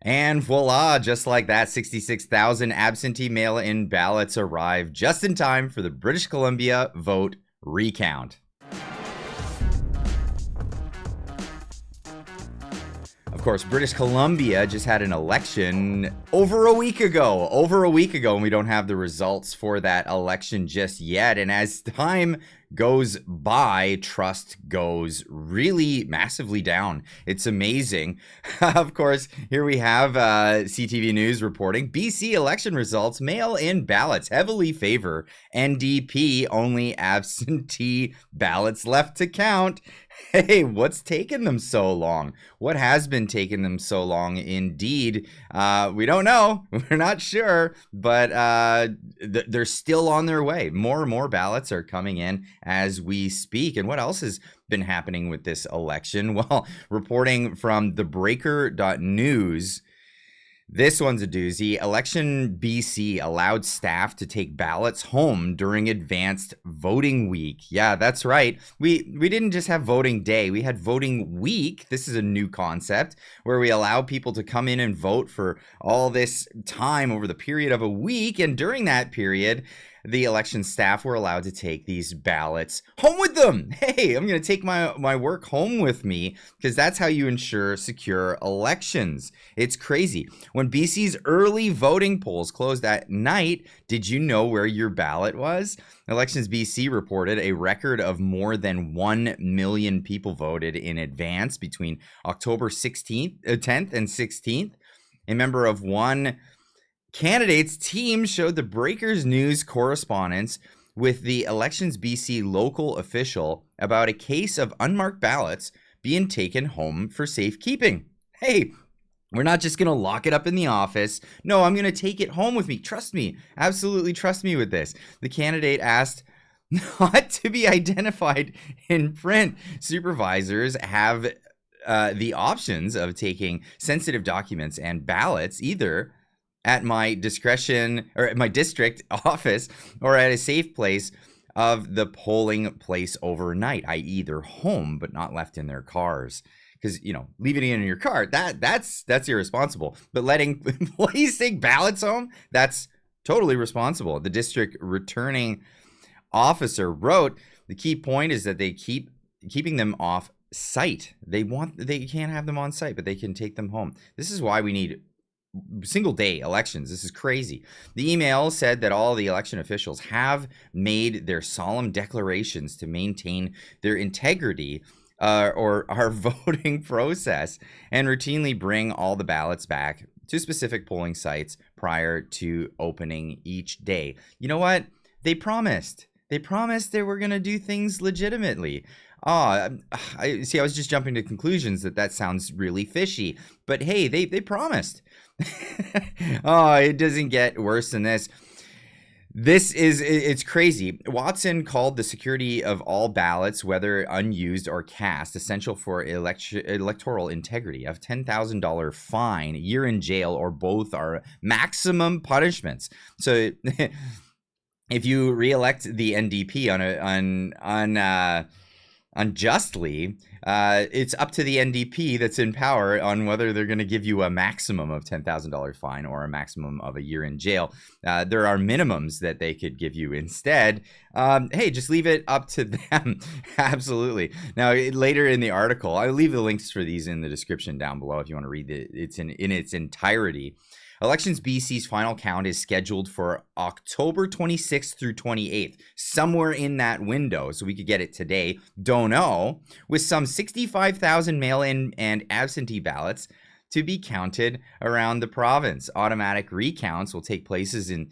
And voila, just like that, 66,000 absentee mail-in ballots arrived just in time for the British Columbia vote recount. Of course, British Columbia just had an election over a week ago, and we don't have the results for that election just yet. And as time goes by, trust goes really massively down. It's amazing. Of course, here we have CTV News reporting BC election results, mail-in ballots heavily favor NDP, only absentee ballots left to count. Hey, what's taken them so long? What has been taking them so long? Indeed, we don't know. We're not sure, but they're still on their way. More and more ballots are coming in as we speak. And what else has been happening with this election? Well, reporting from thebreaker.news, this one's a doozy. Election BC allowed staff to take ballots home during advanced voting week. Yeah, that's right. We didn't just have voting day. We had voting week. This is a new concept where we allow people to come in and vote for all this time over the period of a week. And during that period, the election staff were allowed to take these ballots home with them. Hey, I'm going to take my work home with me because that's how you ensure secure elections. It's crazy. When BC's early voting polls closed at night, did you know where your ballot was? Elections BC reported a record of more than 1 million people voted in advance between October 10th and 16th. A member of one candidate's team showed the Breakers News correspondence with the Elections BC local official about a case of unmarked ballots being taken home for safekeeping. Hey, we're not just going to lock it up in the office. No, I'm going to take it home with me. Trust me. Absolutely trust me with this. The candidate asked not to be identified in print. Supervisors have the options of taking sensitive documents and ballots either at my discretion or at my district office or at a safe place of the polling place overnight, i.e. their home, but not left in their cars. Because, you know, leaving it in your car, that's irresponsible. But letting employees take ballots home, that's totally responsible. The district returning officer wrote, the key point is that they keeping them off site. They can't have them on site, but they can take them home. This is why we need single day elections. This is crazy. The email said that all the election officials have made their solemn declarations to maintain their integrity or our voting process and routinely bring all the ballots back to specific polling sites prior to opening each day. You know what? They promised they were going to do things legitimately. I was just jumping to conclusions that sounds really fishy, but hey, they promised. It doesn't get worse than this. It's crazy. Watson called the security of all ballots, whether unused or cast, essential for electoral integrity. A $10,000 fine, a year in jail, or both are maximum punishments. So if you re-elect the NDP unjustly, it's up to the NDP that's in power on whether they're going to give you a maximum of $10,000 fine or a maximum of a year in jail. There are minimums that they could give you instead. Hey, just leave it up to them. Absolutely. Now, later in the article, I'll leave the links for these in the description down below if you want to read it. It's in its entirety. Elections BC's final count is scheduled for October 26th through 28th, somewhere in that window, so we could get it today. Don't know. With some 65,000 mail-in and absentee ballots to be counted around the province. Automatic recounts will take place in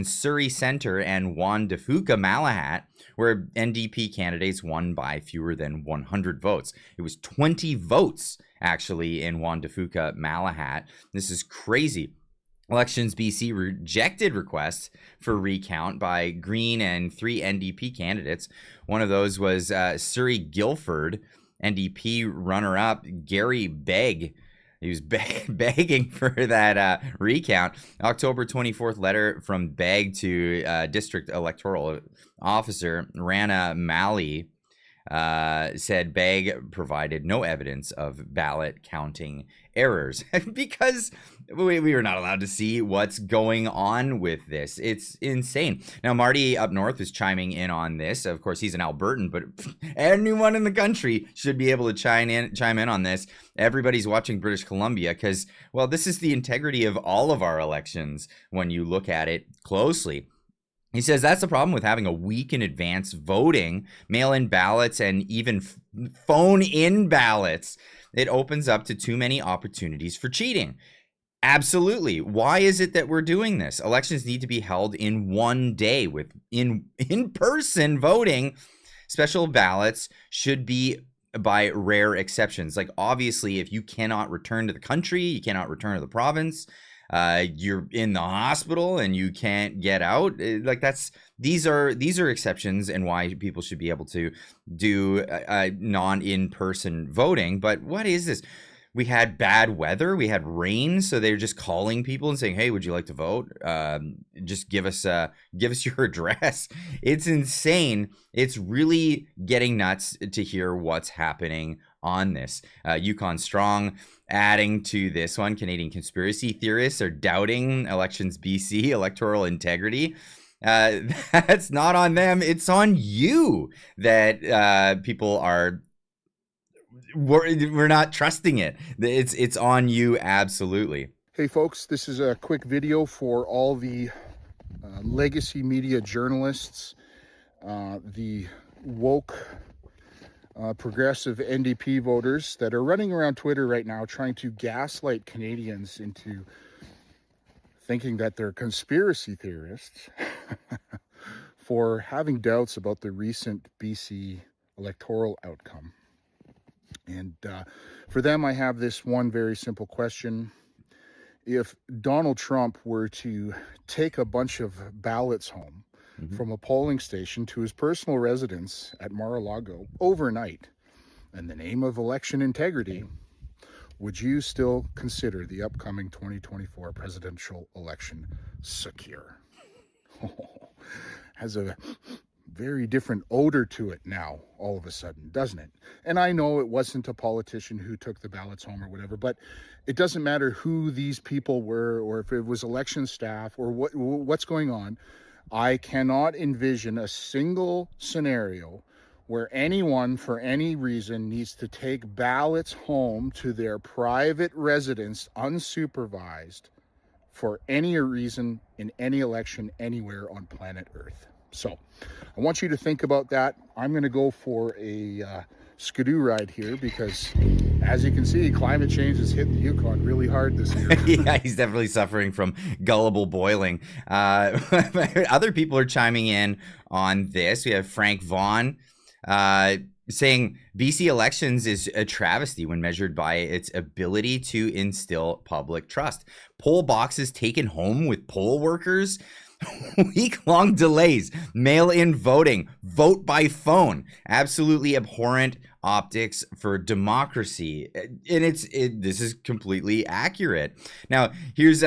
Surrey Centre and Juan de Fuca Malahat, where NDP candidates won by fewer than 100 votes. It was 20 votes actually in Juan de Fuca Malahat. This is crazy. Elections BC rejected requests for recount by Green and 3 NDP candidates. One of those was Surrey Guildford NDP runner-up Gary Begg. He was begging for that recount. October 24th letter from Begg to District Electoral Officer Rana Malley said Begg provided no evidence of ballot counting errors because we were not allowed to see what's going on with this. It's insane. Now, Marty up north is chiming in on this. Of course, he's an Albertan, but anyone in the country should be able to chime in on this. Everybody's watching British Columbia because, well, this is the integrity of all of our elections when you look at it closely. He says that's the problem with having a week in advance voting, mail-in ballots, and even phone-in ballots. It opens up to too many opportunities for cheating. Absolutely. Why is it that we're doing this? Elections need to be held in one day with in-person voting. Special ballots should be by rare exceptions. Like, obviously, if you cannot return to the country, you cannot return to the province, you're in the hospital and you can't get out, like these are exceptions, and why people should be able to do non-in-person voting. But what is this? We had bad weather, we had rain, so they're just calling people and saying, hey, would you like to vote? Just give us your address. It's insane. It's really getting nuts to hear what's happening on this. Yukon Strong adding to this one, Canadian conspiracy theorists are doubting Elections BC electoral integrity. That's not on them. It's on you that people are. We're not trusting it. It's on you, absolutely. Hey folks, this is a quick video for all the legacy media journalists, the woke progressive NDP voters that are running around Twitter right now trying to gaslight Canadians into thinking that they're conspiracy theorists for having doubts about the recent BC electoral outcome. And for them, I have this one very simple question. If Donald Trump were to take a bunch of ballots home from a polling station to his personal residence at Mar-a-Lago overnight in the name of election integrity, would you still consider the upcoming 2024 presidential election secure? Has a very different odor to it now, all of a sudden, doesn't it? And I know it wasn't a politician who took the ballots home or whatever, but it doesn't matter who these people were, or if it was election staff, or what's going on. I cannot envision a single scenario where anyone, for any reason, needs to take ballots home to their private residence unsupervised for any reason in any election anywhere on planet Earth. So I want you to think about that. I'm going to go for a skidoo ride here because, as you can see, climate change has hit the Yukon really hard this year. Yeah, he's definitely suffering from gullible boiling. Other people are chiming in on this. We have Frank Vaughan saying BC elections is a travesty when measured by its ability to instill public trust. Poll boxes taken home with poll workers. Week-long delays, mail-in voting, vote by phone, absolutely abhorrent optics for democracy. And this is completely accurate. Now, here's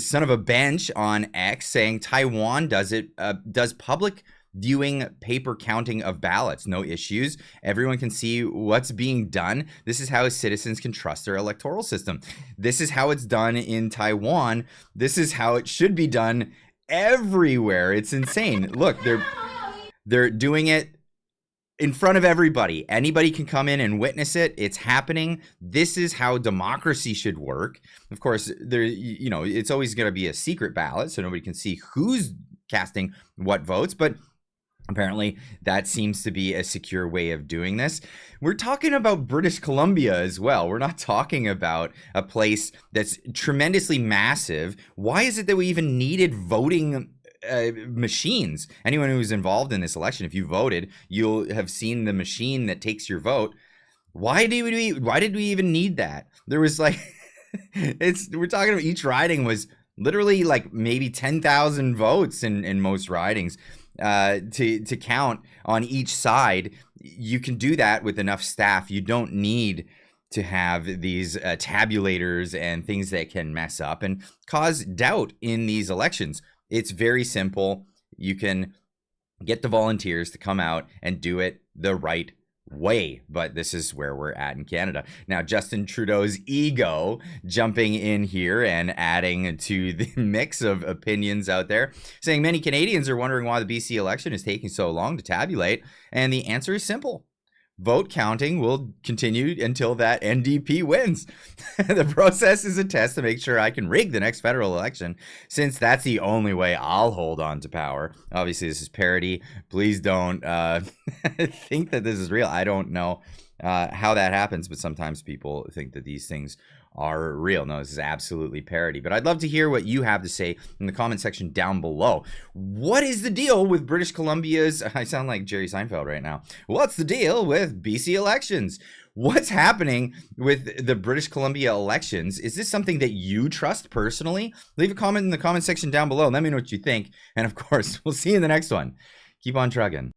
son of a bench on X saying Taiwan does public viewing paper counting of ballots, no issues. Everyone can see what's being done. This is how citizens can trust their electoral system. This is how it's done in Taiwan. This is how it should be done everywhere. It's insane. Look, they're doing it in front of everybody. Anybody can come in and witness it. It's happening. This is how democracy should work. Of course, it's always going to be a secret ballot, so nobody can see who's casting what votes, but apparently that seems to be a secure way of doing this. We're talking about British Columbia as well. We're not talking about a place that's tremendously massive. Why is it that we even needed voting machines? Anyone who's involved in this election, if you voted, you'll have seen the machine that takes your vote. Why did we even need that? There was like, we're talking about each riding was literally like maybe 10,000 votes in most ridings. To count on each side. You can do that with enough staff. You don't need to have these tabulators and things that can mess up and cause doubt in these elections. It's very simple. You can get the volunteers to come out and do it the right way, but this is where we're at in Canada. Now, Justin Trudeau's ego jumping in here and adding to the mix of opinions out there, saying many Canadians are wondering why the BC election is taking so long to tabulate, and the answer is simple. Vote counting will continue until that NDP wins. The process is a test to make sure I can rig the next federal election, since that's the only way I'll hold on to power. Obviously, this is parody. Please don't think that this is real. I don't know how that happens, but sometimes people think that these things are real. No, this is absolutely parody. But I'd love to hear what you have to say in the comment section down below. What is the deal with British Columbia's... I sound like Jerry Seinfeld right now. What's the deal with BC elections? What's happening with the British Columbia elections? Is this something that you trust personally? Leave a comment in the comment section down below. Let me know what you think. And of course, we'll see you in the next one. Keep on trucking.